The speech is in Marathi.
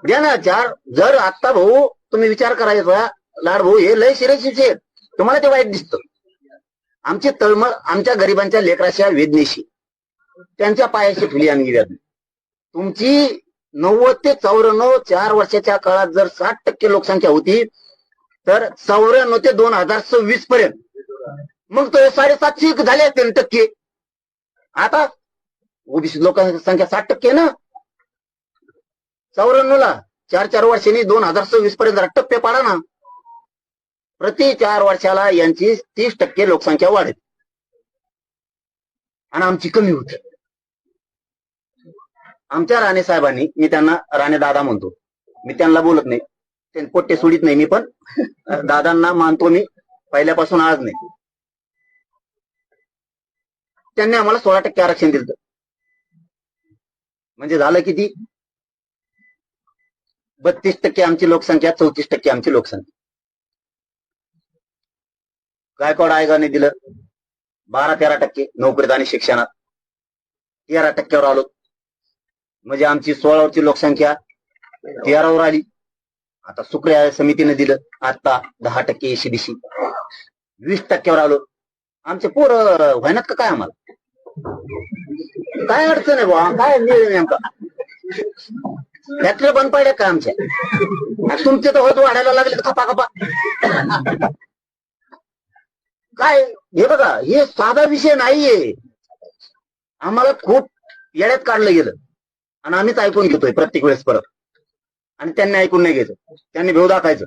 द्या ना चार. जर आता भाऊ तुम्ही विचार करायचा, लाड भाऊ हे लय सिरियसचे आहेत, तुम्हाला ते वाईट दिसतं. आमची तळमळ आमच्या गरिबांच्या लेकराच्या वेदनेशी, त्यांच्या पायाशी फुली आम्ही व्याध. तुमची 90 ते 94 4 वर्षाच्या काळात जर 60% लोकसंख्या होती, तर 94 ते 2026 पर्यंत मग तो 750 झाले 3%. आता ओबीसी लोकसंख्या 60% ना. 94 ला 4 वर्षांनी 2026 पर्यंत टप्पे पाडा ना. प्रति 4 वर्षाला यांची 30% लोकसंख्या वाढेल आणि आमची कमी होती. आमच्या राणे साहेबांनी, मी त्यांना राणे दादा म्हणतो, मी त्यांना बोलत नाही, त्यांनी पोट्टे सोडित नाही मी, पण दादांना मानतो मी पहिल्यापासून, आज नाही. त्यांनी आम्हाला 16% आरक्षण दिलं. म्हणजे झालं किती? 32% आमची लोकसंख्या, 34% आमची लोकसंख्या. गायकवाड आयोगाने दिलं 12-13% नोकरीत आणि शिक्षणात, 13%वर आलो. म्हणजे आमची 16 वरची लोकसंख्या 13वर आली. आता सुक्रिया समितीने दिलं आता 10% एसीबीसी, 20%वर आलो. आमचे पोर व्हायनात का काय? आम्हाला काय अडचण आहे बुवा? काय नेमका फॅक्टरी बंद पडल्या का आमच्या? तुमचे तर होत वाढायला लागले खपा खपा. काय हे बघा, हे साधा विषय नाहीये. आम्हाला खूप येड्यात काढलं गेलं आणि आम्हीच ऐकून घेतोय प्रत्येक वेळेस परत. आणि त्यांनी ऐकून नाही घ्यायचं, त्यांनी भेव दाखायचं.